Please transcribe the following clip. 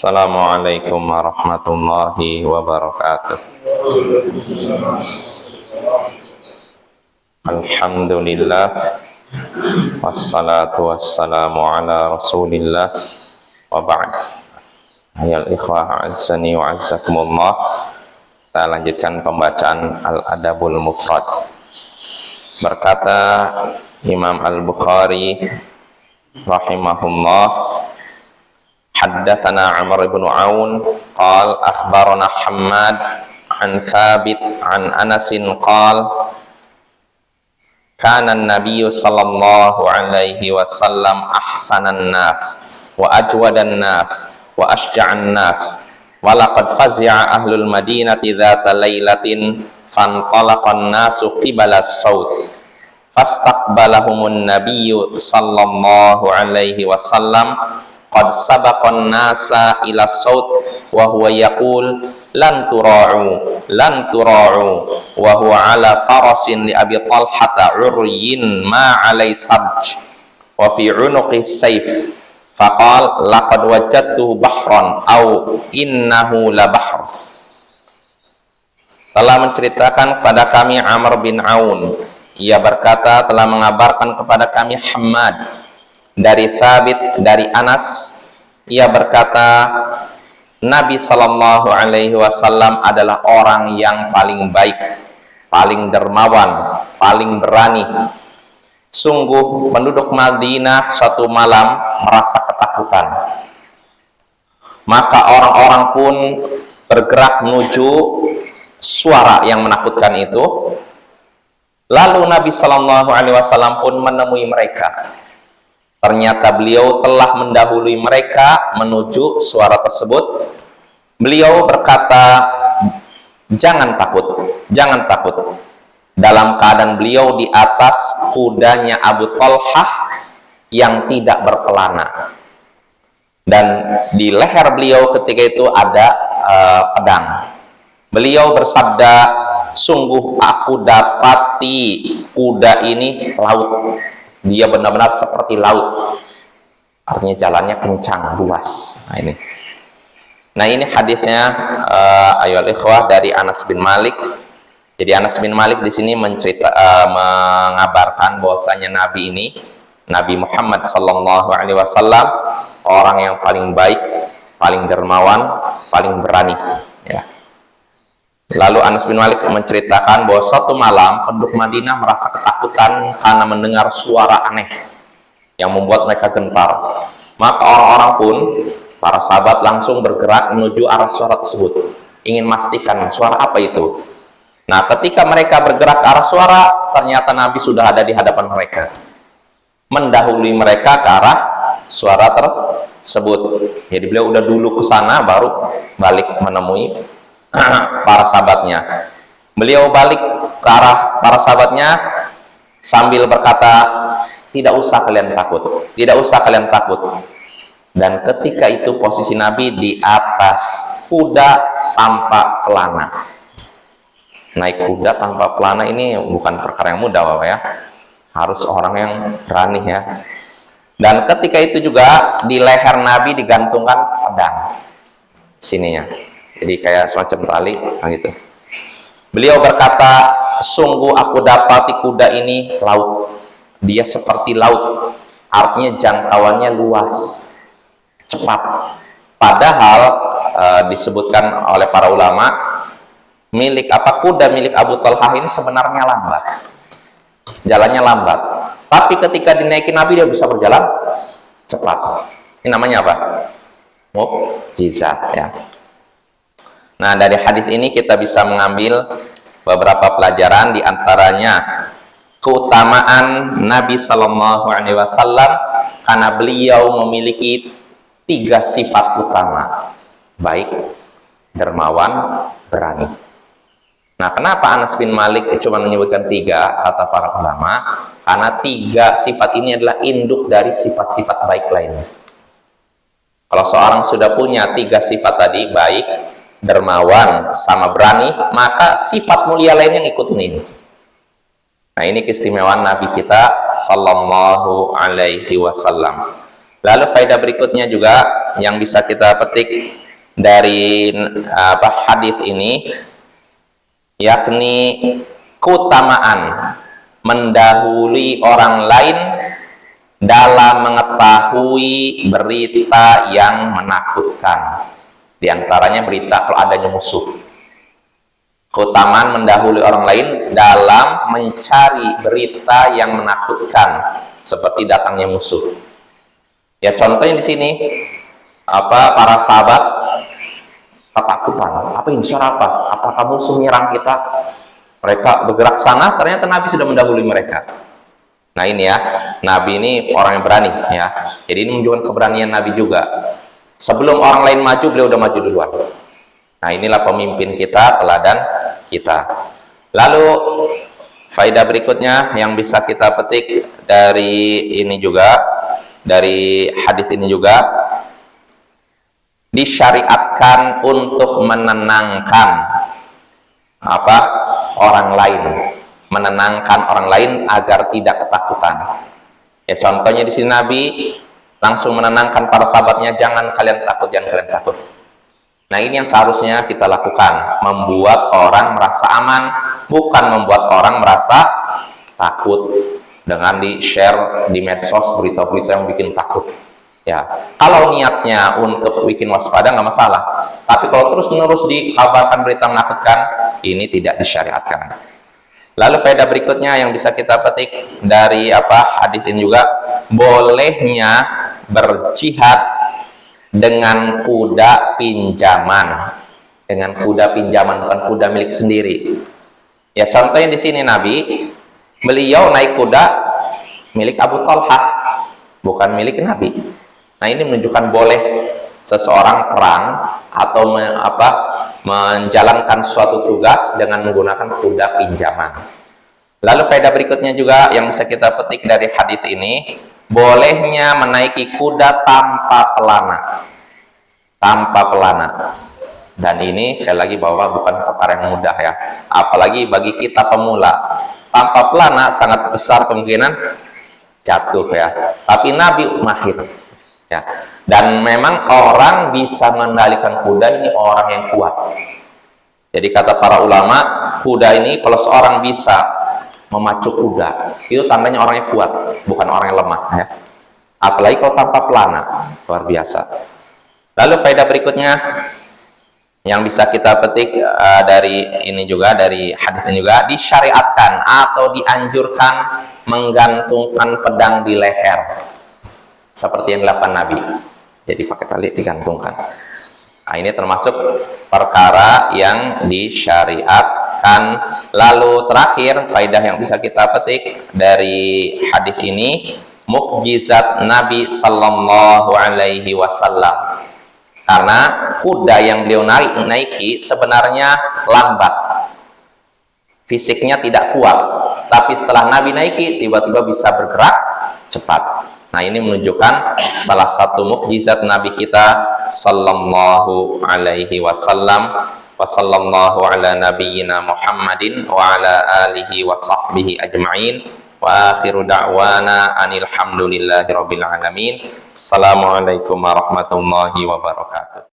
Assalamualaikum warahmatullahi wabarakatuh. Alhamdulillah, wassalatu wassalamu ala rasulillah, wa ba'd. Ayol ikhwah azani wa azzakumullah. Kita lanjutkan pembacaan Al-Adabul Mufrad. Berkata Imam Al-Bukhari rahimahullah, Haddatsana Amr bin Aun qala akhbarana Hammad an Thabit an Anas qala kana an-nabiy sallallahu alaihi wasallam ahsanan nas wa ajwadan nas wa ashja'an nas wa laqad fazi'a ahlul madinati dzata lailatin fantalaqan nasu qibala as-saut fastaqbalahumun nabiy sallallahu alaihi wasallam qad sabaqan nasa ila saut wa huwa yaqul lan tura'u wa huwa ala farasin li Abi Talhata uryin ma alai sabj wa fi unuqi sayf faqal laqad wajadtu bahran au innahu la bahr. Telah menceritakan kepada kami Amr bin Aun, ia berkata telah mengabarkan kepada kami Hammad dari Thabit dari Anas, ia berkata Nabi sallallahu alaihi wasallam adalah orang yang paling baik, paling dermawan, paling berani. Sungguh penduduk Madinah suatu malam merasa ketakutan, maka orang-orang pun bergerak menuju suara yang menakutkan itu. Lalu Nabi sallallahu alaihi wasallam pun menemui mereka. Ternyata beliau telah mendahului mereka menuju suara tersebut. Beliau berkata, jangan takut, jangan takut. Dalam keadaan beliau di atas kudanya Abu Talhah yang tidak berkelana. Dan di leher beliau ketika itu ada pedang. Beliau bersabda, sungguh aku dapati kuda ini laut. Dia benar-benar seperti laut, artinya jalannya kencang, luas. Nah ini hadisnya ayol ikhwah dari Anas bin Malik. Jadi Anas bin Malik di sini mengabarkan bahwasanya Nabi ini, Nabi Muhammad sallallahu alaihi wasallam, orang yang paling baik, paling dermawan, paling berani. Ya. Lalu Anas bin Malik menceritakan bahwa suatu malam penduduk Madinah merasa ketakutan karena mendengar suara aneh yang membuat mereka gentar. Maka orang-orang pun, para sahabat langsung bergerak menuju arah suara tersebut, ingin memastikan suara apa itu. Nah, ketika mereka bergerak ke arah suara, ternyata Nabi sudah ada di hadapan mereka, mendahului mereka ke arah suara tersebut. Jadi beliau udah dulu ke sana, baru balik menemui para sahabatnya. Beliau balik ke arah para sahabatnya sambil berkata, tidak usah kalian takut, tidak usah kalian takut. Dan ketika itu posisi Nabi di atas kuda tanpa pelana. Naik kuda tanpa pelana ini bukan perkara yang mudah, Bapak ya. Harus orang yang berani ya. Dan ketika itu juga di leher Nabi digantungkan pedang sininya. Jadi kayak semacam tali gitu. Beliau berkata, sungguh aku dapati kuda ini laut. Dia seperti laut, artinya jangkauannya luas, cepat. Padahal disebutkan oleh para ulama, kuda milik Abu Talhah ini sebenarnya lambat, jalannya lambat. Tapi ketika dinaikin Nabi dia bisa berjalan cepat. Ini namanya apa? Mukjizat ya. Nah, dari hadis ini kita bisa mengambil beberapa pelajaran, di antaranya keutamaan Nabi sallallahu alaihi wasallam karena beliau memiliki 3 sifat utama: baik, dermawan, berani. Nah, kenapa Anas bin Malik cuma menyebutkan 3 kata para ulama? Karena 3 sifat ini adalah induk dari sifat-sifat baik lainnya. Kalau seorang sudah punya 3 sifat tadi, baik, dermawan, sama berani, maka sifat mulia lainnya ngikutin ini. Nah, ini keistimewaan Nabi kita sallallahu alaihi wasallam. Lalu faedah berikutnya juga yang bisa kita petik dari hadis ini, yakni keutamaan mendahului orang lain dalam mengetahui berita yang menakutkan. Di antaranya berita kalau adanya musuh. Keutamaan mendahului orang lain dalam mencari berita yang menakutkan seperti datangnya musuh. Ya contohnya di sini para sahabat ketakutan. Apa ini, suara apa? Apakah musuh menyerang kita? Mereka bergerak sana, ternyata Nabi sudah mendahului mereka. Nah ini ya, Nabi ini orang yang berani ya. Jadi ini menunjukkan keberanian Nabi juga. Sebelum orang lain maju, beliau udah maju duluan. Nah inilah pemimpin kita, teladan kita. Lalu faedah berikutnya yang bisa kita petik dari ini juga, dari hadis ini juga, disyariatkan untuk menenangkan orang lain, menenangkan orang lain agar tidak ketakutan. Ya contohnya di sini Nabi langsung menenangkan para sahabatnya, jangan kalian takut, jangan kalian takut. Nah ini yang seharusnya kita lakukan, membuat orang merasa aman, bukan membuat orang merasa takut dengan di-share di medsos berita-berita yang bikin takut. Ya, kalau niatnya untuk bikin waspada nggak masalah. Tapi kalau terus-menerus dikabarkan berita menakutkan, ini tidak disyariatkan. Lalu faedah berikutnya yang bisa kita petik dari hadis ini juga, bolehnya berjihad dengan kuda pinjaman. Dengan kuda pinjaman, bukan kuda milik sendiri. Ya contohnya di sini Nabi, beliau naik kuda milik Abu Talhah, bukan milik Nabi. Nah ini menunjukkan boleh seseorang perang atau menjalankan suatu tugas dengan menggunakan kuda pinjaman. Lalu faedah berikutnya juga yang bisa kita petik dari hadis ini, bolehnya menaiki kuda tanpa pelana. Tanpa pelana. Dan ini sekali lagi bahwa bukan perkara yang mudah ya. Apalagi bagi kita pemula. Tanpa pelana sangat besar kemungkinan jatuh ya. Tapi Nabi mahir. Ya. Dan memang orang bisa mengendalikan kuda ini orang yang kuat. Jadi kata para ulama, kuda ini kalau seorang bisa memacu kuda, itu tandanya orang yang kuat, bukan orang yang lemah ya. Apalagi kalau tanpa pelana, luar biasa. Lalu faedah berikutnya yang bisa kita petik dari ini juga, dari hadis ini juga, disyariatkan atau dianjurkan menggantungkan pedang di leher. Seperti yang dilakukan Nabi, jadi pakai tali digantungkan. Nah, ini termasuk perkara yang disyariatkan. Lalu terakhir, faedah yang bisa kita petik dari hadis ini, mukjizat Nabi Sallallahu Alaihi Wasallam. Karena kuda yang beliau naiki sebenarnya lambat, fisiknya tidak kuat, tapi setelah Nabi naiki tiba-tiba bisa bergerak cepat. Nah ini menunjukkan salah satu mukjizat Nabi kita Sallallahu Alaihi Wasallam. Wa sallallahu ala nabiyyina Muhammadin wa ala alihi wa sahbihi ajma'in. Wa akhiru da'wana anil hamdulillahi rabbil alamin. Assalamualaikum warahmatullahi wabarakatuh.